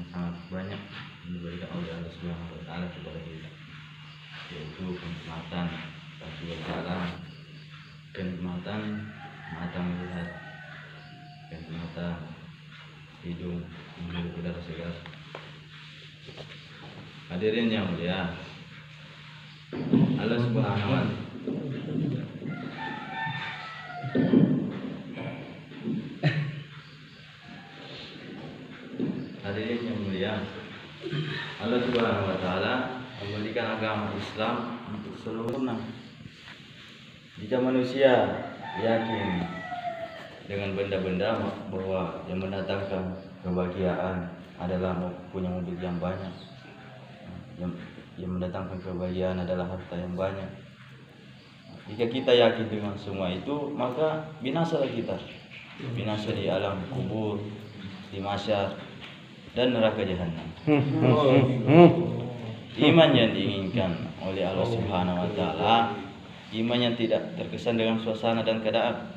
sangat banyak diberikan oleh Allah Subhanahu wa taala kepada kita, yaitu kenikmatan kaki berjalan, kenikmatan mata melihat, kenikmatan hidung menghirup udara segar. Hadirin yang mulia, Allah Subhanahu wa taala Hadirin yang mulia, Allah Subhanahu wa taala memberikan agama Islam untuk seluruhnya. Jika manusia yakin dengan benda-benda bahwa yang mendatangkan kebahagiaan adalah punya mobil yang banyak, yang mendatangkan kebahagiaan adalah harta yang banyak. Jika kita yakin dengan semua itu, maka binasalah kita, binasa di alam kubur, di mahsyar, dan neraka jahanam. Iman yang diinginkan oleh Allah Subhanahu wa taala, iman yang tidak terkesan dengan suasana dan keadaan.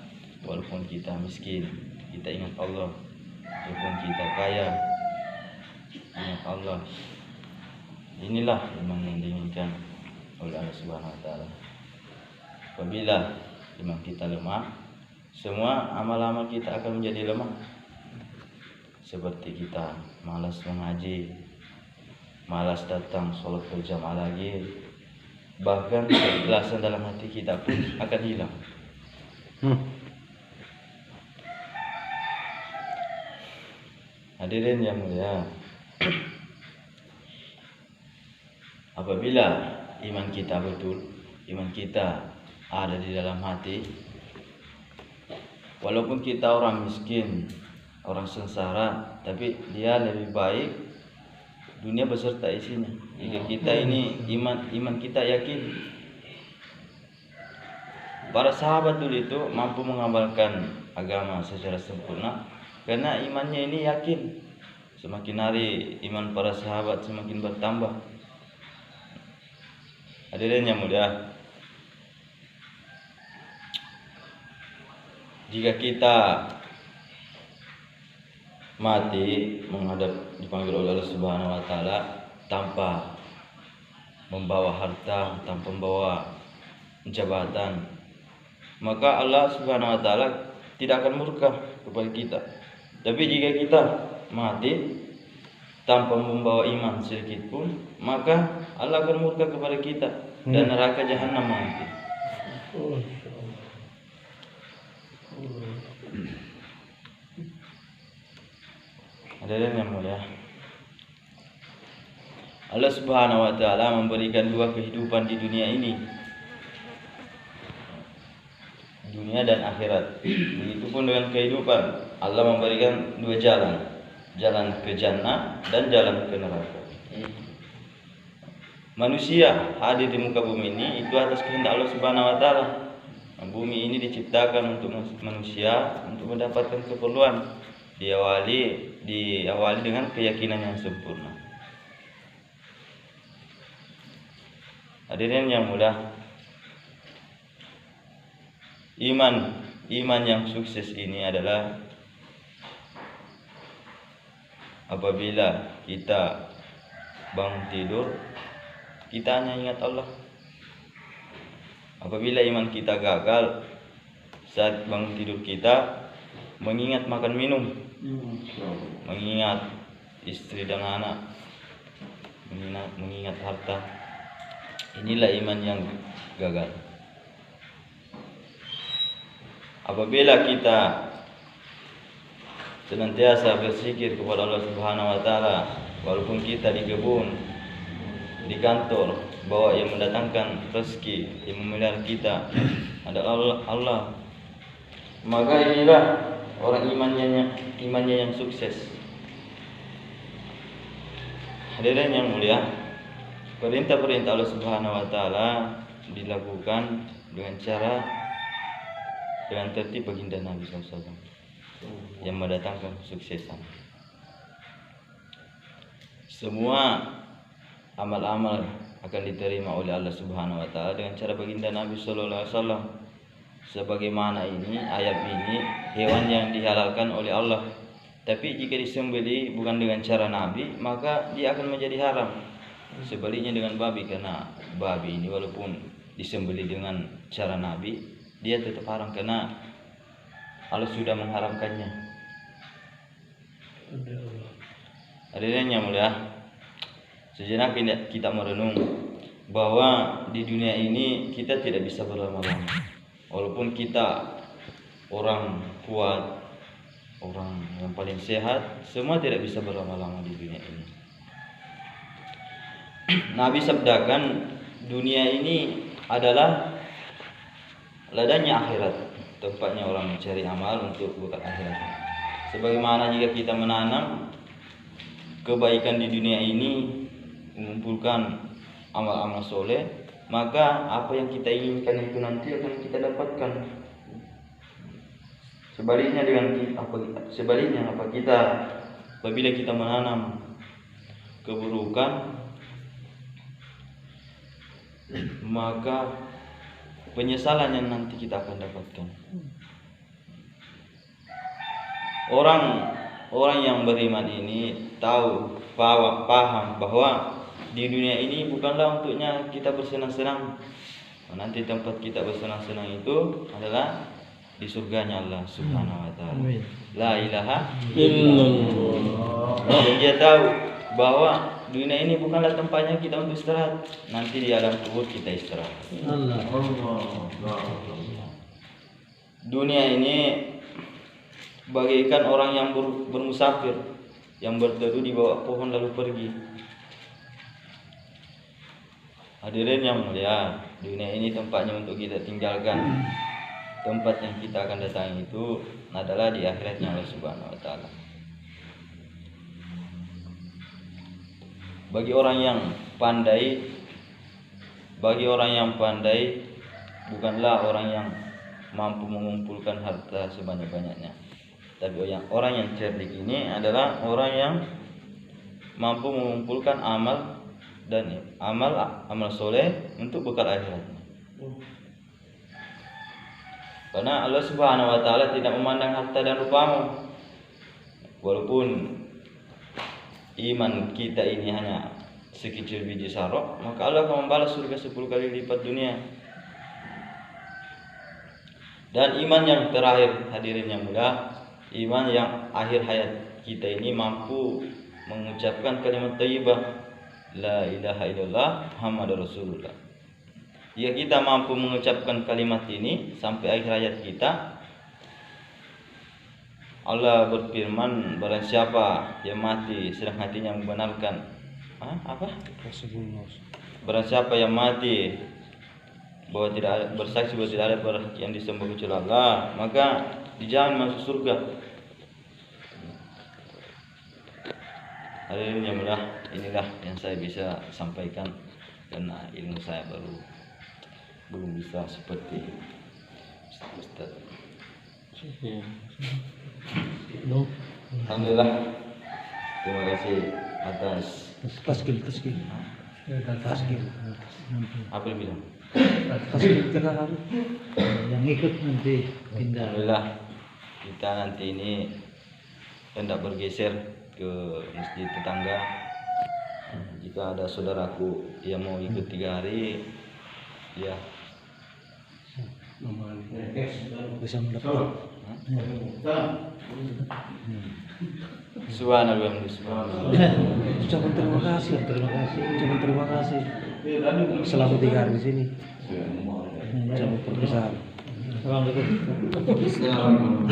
Walaupun kita miskin, kita ingat Allah. Walaupun kita kaya, ingat Allah. Inilah iman yang diinginkan oleh Allah Subhanahu wa taala. Apabila iman kita lemah, semua amal-amal kita akan menjadi lemah. Seperti kita malas mengaji, malas datang sholat berjamaah lagi, bahkan keikhlasan dalam hati kita pun akan hilang. Hadirin yang mulia, apabila iman kita betul, iman kita ada di dalam hati, walaupun kita orang miskin, orang sengsara, tapi dia lebih baik dunia beserta isinya. Jika kita ini iman kita yakin. Para sahabat dulu itu mampu mengamalkan agama secara sempurna karena imannya ini yakin. Semakin hari iman para sahabat semakin bertambah. Hadirin yang mulia, jika kita mati menghadap dipanggil oleh Allah Subhanahu wa taala tanpa membawa harta, tanpa membawa jabatan, maka Allah Subhanahu wa taala tidak akan murka kepada kita. Tapi jika kita mati tanpa membawa iman sedikit pun, maka Allah akan murka kepada kita dan neraka jahanam nanti. Hadirin yang mulia, Allah Subhanahu wa taala memberikan dua kehidupan di dunia ini, dunia dan akhirat. Begitupun dengan kehidupan, Allah memberikan dua jalan, jalan ke jannah dan jalan ke neraka. Manusia hadir di muka bumi ini itu atas kehendak Allah Subhanahu wa taala. Bumi ini diciptakan untuk manusia untuk mendapatkan keperluan, diawali dengan keyakinan yang sempurna. Hadirin yang mulia, iman yang sukses ini adalah apabila kita bangun tidur, kita hanya ingat Allah. Apabila iman kita gagal, saat bangun tidur kita mengingat makan minum, mengingat istri dan anak, mengingat harta. Inilah iman yang gagal. Apabila kita senantiasa berzikir kepada Allah Subhanahu wa taala, walaupun kita di kebun, di kantor, bahwa yang mendatangkan rezeki, yang memelihara kita adalah Allah, maka inilah orang imannya yang sukses. Hadirin yang mulia, perintah-perintah Allah Subhanahu wa taala dilakukan dengan tertib baginda Nabi SAW yang mendatangkan kesuksesan. Semua amal-amal akan diterima oleh Allah Subhanahu wa taala dengan cara baginda Nabi sallallahu alaihi wasallam. Sebagaimana ini ayat ini hewan yang dihalalkan oleh Allah Tapi jika disembeli bukan dengan cara Nabi, maka dia akan menjadi haram. Sebaliknya dengan babi, karena babi ini walaupun disembeli dengan cara Nabi, dia tetap haram karena Allah sudah mengharamkannya. Hadirin yang mulia, sejenak kita merenung bahwa di dunia ini kita tidak bisa berlama-lama. Walaupun kita orang kuat, orang yang paling sehat, semua tidak bisa berlama-lama di dunia ini. Nabi sabdakan, dunia ini adalah ladangnya akhirat, tempatnya orang mencari amal untuk bekal akhirat. Sebagaimana jika kita menanam kebaikan di dunia ini, mengumpulkan amal-amal soleh, maka apa yang kita inginkan itu nanti akan kita dapatkan. Sebaliknya apabila kita menanam keburukan, maka penyesalan yang nanti kita akan dapatkan. Orang yang beriman ini tahu, paham bahwa di dunia ini bukanlah untuknya kita bersenang-senang. Nanti tempat kita bersenang-senang itu adalah di surganya Allah Subhanahu wa taala. La ilaha illallah. Dan dia tahu bahwa dunia ini bukanlah tempatnya kita untuk istirahat. Nanti di alam kubur kita istirahat. Dunia ini bagaikan orang yang bermusafir, yang berteduh di bawah pohon lalu pergi. Hadirin yang mulia, dunia ini tempatnya untuk kita tinggalkan. Tempat yang kita akan datangi itu adalah di akhiratnya Allah Subhanahu wa taala. Bagi orang yang pandai bukanlah orang yang mampu mengumpulkan harta sebanyak-banyaknya. Tapi orang yang cerdik ini adalah orang yang mampu mengumpulkan amal dan amal soleh untuk bekal akhiratnya. Karena Allah Subhanahu wa taala tidak memandang harta dan rupamu. Walaupun iman kita ini hanya sekecil biji sarok, maka Allah akan membalas surga 10 kali lipat dunia. Dan iman yang terakhir, hadirin yang mulia, iman yang akhir hayat kita ini mampu mengucapkan kalimat thayyibah, la ilaha illallah Muhammadur Rasulullah. Jika kita mampu mengucapkan kalimat ini sampai akhir hayat kita, Allah berfirman, barang siapa yang mati sedang hatinya membenarkan barang siapa yang mati bahwa tidak ada, bersaksi bahwa tidak ada yang disembah kecuali Allah, maka dijamin masuk surga. Hadirin yang mulia, inilah yang saya bisa sampaikan karena ilmu saya belum bisa seperti Ustaz. Alhamdulillah. Terima kasih atas Taskil. apa yang bilang. Taskil yang ikut nanti pindah. Alhamdulillah, kita nanti ini hendak bergeser ke masjid tetangga. Jika ada saudaraku yang mau ikut 3 hari, ya bisa mendapat. Subhanallah. Ucapan terima kasih. Ucapan terima kasih. Selama 3 hari di sini. Ucapan perpisahan. Assalamualaikum.